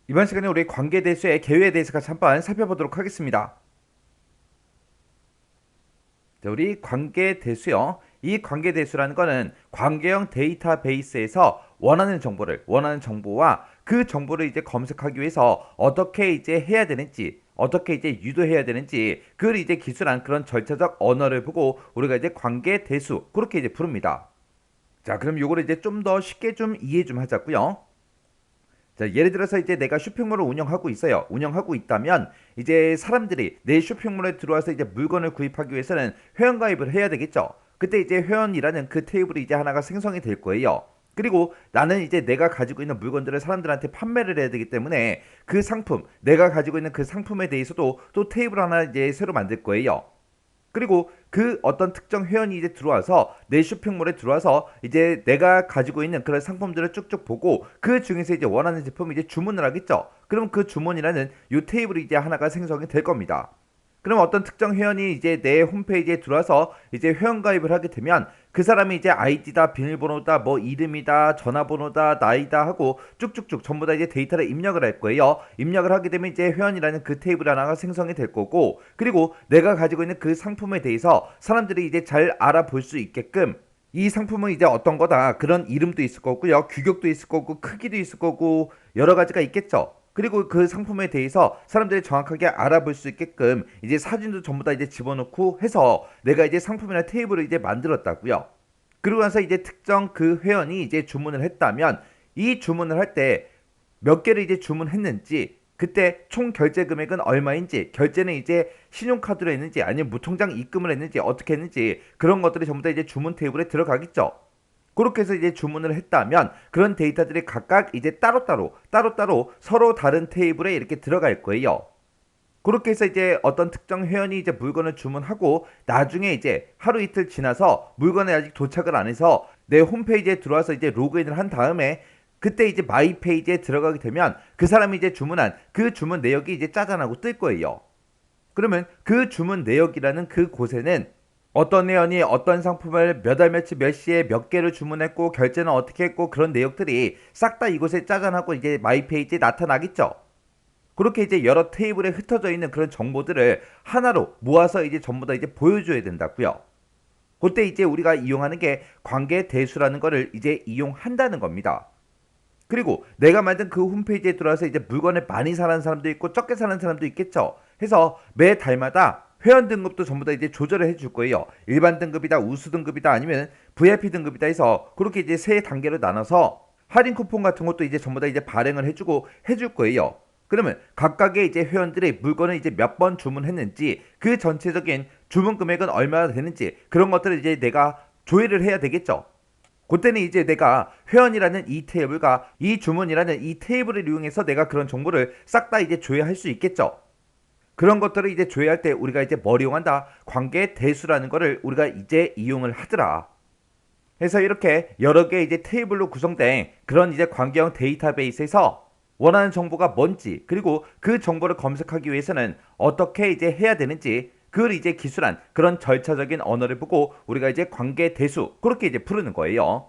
이번 시간에 우리 관계대수의 개요에 대해서 같이 한번 살펴보도록 하겠습니다. 자, 우리 관계대수요. 이 관계대수라는 거는 관계형 데이터베이스에서 원하는 정보와 그 정보를 이제 검색하기 위해서 어떻게 이제 해야 되는지, 어떻게 이제 유도해야 되는지, 그걸 이제 기술한 그런 절차적 언어를 보고 우리가 이제 관계대수, 그렇게 이제 부릅니다. 자, 그럼 요거를 이제 좀 더 쉽게 좀 이해 좀 하자고요. 자, 예를 들어서 이제 내가 쇼핑몰을 운영하고 있어요. 운영하고 있다면 이제 사람들이 내 쇼핑몰에 들어와서 이제 물건을 구입하기 위해서는 회원가입을 해야 되겠죠. 그때 이제 회원이라는 그 테이블이 이제 하나가 생성이 될 거예요. 그리고 나는 이제 내가 가지고 있는 물건들을 사람들한테 판매를 해야 되기 때문에 그 상품, 내가 가지고 있는 그 상품에 대해서도 또 테이블 하나 이제 새로 만들 거예요. 그리고 그 어떤 특정 회원이 이제 들어와서 내 쇼핑몰에 들어와서 이제 내가 가지고 있는 그런 상품들을 쭉쭉 보고 그 중에서 이제 원하는 제품을 이제 주문을 하겠죠. 그럼 그 주문이라는 요 테이블이 이제 하나가 생성이 될 겁니다. 그럼 어떤 특정 회원이 이제 내 홈페이지에 들어와서 이제 회원 가입을 하게 되면 그 사람이 이제 아이디다, 비밀번호다, 뭐 이름이다, 전화번호다, 나이다 하고 쭉쭉쭉 전부 다 이제 데이터를 입력을 할 거예요. 입력을 하게 되면 이제 회원이라는 그 테이블 하나가 생성이 될 거고, 그리고 내가 가지고 있는 그 상품에 대해서 사람들이 이제 잘 알아볼 수 있게끔 이 상품은 이제 어떤 거다, 그런 이름도 있을 거고요, 규격도 있을 거고, 크기도 있을 거고, 여러 가지가 있겠죠. 그리고 그 상품에 대해서 사람들이 정확하게 알아볼 수 있게끔 이제 사진도 전부 다 이제 집어넣고 해서 내가 이제 상품이나 테이블을 이제 만들었다고요. 그러고 나서 이제 특정 그 회원이 이제 주문을 했다면 이 주문을 할 때 몇 개를 이제 주문했는지, 그때 총 결제 금액은 얼마인지, 결제는 이제 신용카드로 했는지 아니면 무통장 입금을 했는지 어떻게 했는지, 그런 것들이 전부 다 이제 주문 테이블에 들어가겠죠. 그렇게 해서 이제 주문을 했다면 그런 데이터들이 각각 이제 따로따로 서로 다른 테이블에 이렇게 들어갈 거예요. 그렇게 해서 이제 어떤 특정 회원이 이제 물건을 주문하고 나중에 이제 하루 이틀 지나서 물건이 아직 도착을 안 해서 내 홈페이지에 들어와서 이제 로그인을 한 다음에 그때 이제 마이 페이지에 들어가게 되면 그 사람이 이제 주문한 그 주문 내역이 이제 짜잔하고 뜰 거예요. 그러면 그 주문 내역이라는 그 곳에는 어떤 회원이 어떤 상품을 몇 월 며칠 몇 시에 몇 개를 주문했고 결제는 어떻게 했고 그런 내역들이 싹 다 이곳에 짜잔하고 이제 마이 페이지에 나타나겠죠. 그렇게 이제 여러 테이블에 흩어져 있는 그런 정보들을 하나로 모아서 이제 전부 다 이제 보여줘야 된다고요. 그때 이제 우리가 이용하는 게 관계 대수라는 거를 이제 이용한다는 겁니다. 그리고 내가 만든 그 홈페이지에 들어와서 이제 물건을 많이 사는 사람도 있고 적게 사는 사람도 있겠죠. 해서 매 달마다 회원 등급도 전부 다 이제 조절을 해줄 거예요. 일반 등급이다, 우수 등급이다, 아니면 VIP 등급이다 해서 그렇게 이제 세 단계로 나눠서 할인 쿠폰 같은 것도 이제 전부 다 이제 발행을 해주고 해줄 거예요. 그러면 각각의 이제 회원들이 물건을 이제 몇 번 주문했는지, 그 전체적인 주문 금액은 얼마나 되는지, 그런 것들을 이제 내가 조회를 해야 되겠죠. 그때는 이제 내가 회원이라는 이 테이블과 이 주문이라는 이 테이블을 이용해서 내가 그런 정보를 싹 다 이제 조회할 수 있겠죠. 그런 것들을 이제 조회할 때 우리가 이제 뭘 이용한다? 관계 대수라는 거를 우리가 이제 이용을 하더라. 해서 이렇게 여러 개 이제 테이블로 구성된 그런 이제 관계형 데이터베이스에서 원하는 정보가 뭔지, 그리고 그 정보를 검색하기 위해서는 어떻게 이제 해야 되는지, 그걸 이제 기술한 그런 절차적인 언어를 보고 우리가 이제 관계 대수, 그렇게 이제 부르는 거예요.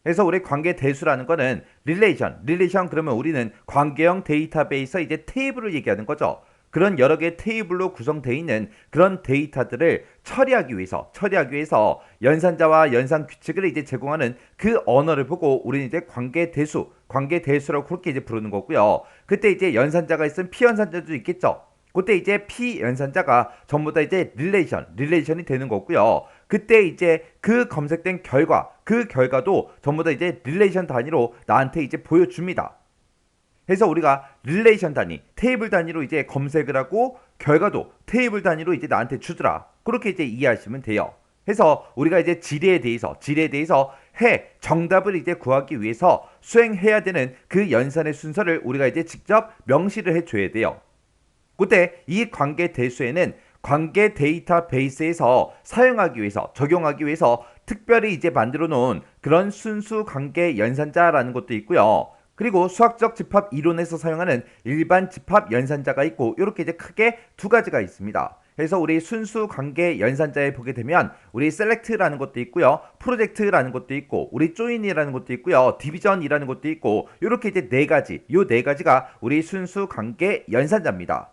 그래서 우리 관계 대수라는 거는 릴레이션 그러면 우리는 관계형 데이터베이스 이제 테이블을 얘기하는 거죠. 그런 여러 개의 테이블로 구성되어 있는 그런 데이터들을 처리하기 위해서 연산자와 연산 규칙을 이제 제공하는 그 언어를 보고 우리는 이제 관계 대수라고 그렇게 이제 부르는 거고요. 그때 이제 연산자가 있으면 피연산자도 있겠죠. 그때 이제 피연산자가 전부 다 이제 릴레이션이 되는 거고요. 그때 이제 그 검색된 결과, 그 결과도 전부 다 이제 릴레이션 단위로 나한테 이제 보여줍니다. 그래서 우리가 릴레이션 단위, 테이블 단위로 이제 검색을 하고 결과도 테이블 단위로 이제 나한테 주더라. 그렇게 이제 이해하시면 돼요. 그래서 우리가 이제 지뢰에 대해서 정답을 이제 구하기 위해서 수행해야 되는 그 연산의 순서를 우리가 이제 직접 명시를 해줘야 돼요. 그때 이 관계 대수에는 관계 데이터베이스에서 사용하기 위해서, 적용하기 위해서 특별히 이제 만들어 놓은 그런 순수 관계 연산자라는 것도 있고요. 그리고 수학적 집합 이론에서 사용하는 일반 집합 연산자가 있고, 이렇게 이제 크게 두 가지가 있습니다. 그래서 우리 순수 관계 연산자에 보게 되면 우리 셀렉트라는 것도 있고요. 프로젝트라는 것도 있고 우리 조인이라는 것도 있고요. 디비전이라는 것도 있고 이렇게 이제 네 가지, 요 네 가지가 우리 순수 관계 연산자입니다.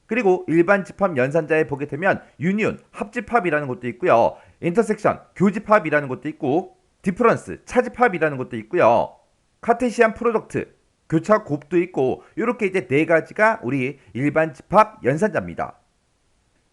그리고 일반 집합 연산자에 보게 되면 유니온, 합집합이라는 것도 있고요. 인터섹션, 교집합이라는 것도 있고 디퍼런스, 차집합이라는 것도 있고요. 카테시안 프로덕트, 교차 곱도 있고 이렇게 이제 네 가지가 우리 일반 집합 연산자입니다.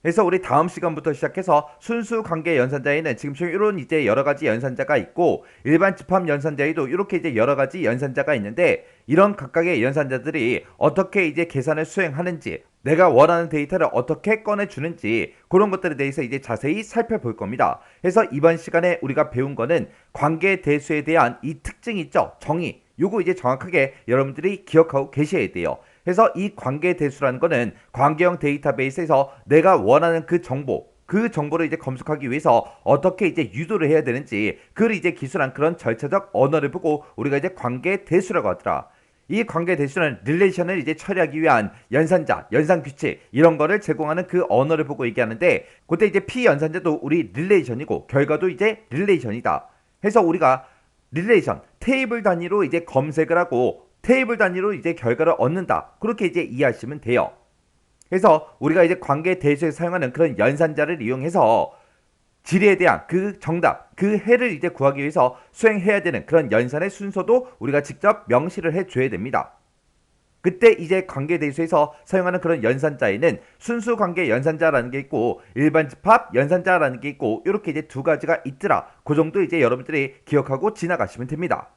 그래서 우리 다음 시간부터 시작해서 순수 관계 연산자에는 지금처럼 이런 이제 여러 가지 연산자가 있고 일반 집합 연산자에도 이렇게 이제 여러 가지 연산자가 있는데 이런 각각의 연산자들이 어떻게 이제 계산을 수행하는지 내가 원하는 데이터를 어떻게 꺼내주는지 그런 것들에 대해서 이제 자세히 살펴볼 겁니다. 그래서 이번 시간에 우리가 배운 거는 관계 대수에 대한 이 특징이 있죠. 정의. 요거 이제 정확하게 여러분들이 기억하고 계셔야 돼요. 그래서 이 관계 대수라는 거는 관계형 데이터베이스에서 내가 원하는 그 정보를 이제 검색하기 위해서 어떻게 이제 유도를 해야 되는지 그를 이제 기술한 그런 절차적 언어를 보고 우리가 이제 관계 대수라고 하더라. 이 관계 대수는 릴레이션을 이제 처리하기 위한 연산자, 연산 규칙 이런 거를 제공하는 그 언어를 보고 얘기하는데 그때 이제 P 연산자도 우리 릴레이션이고 결과도 이제 릴레이션이다. 해서 우리가 릴레이션, 테이블 단위로 이제 검색을 하고 테이블 단위로 이제 결과를 얻는다. 그렇게 이제 이해하시면 돼요. 그래서 우리가 이제 관계 대수에 사용하는 그런 연산자를 이용해서 질의에 대한 그 정답, 그 해를 이제 구하기 위해서 수행해야 되는 그런 연산의 순서도 우리가 직접 명시를 해줘야 됩니다. 그때 이제 관계 대수에서 사용하는 그런 연산자에는 순수 관계 연산자라는 게 있고 일반 집합 연산자라는 게 있고 이렇게 이제 두 가지가 있더라. 그 정도 이제 여러분들이 기억하고 지나가시면 됩니다.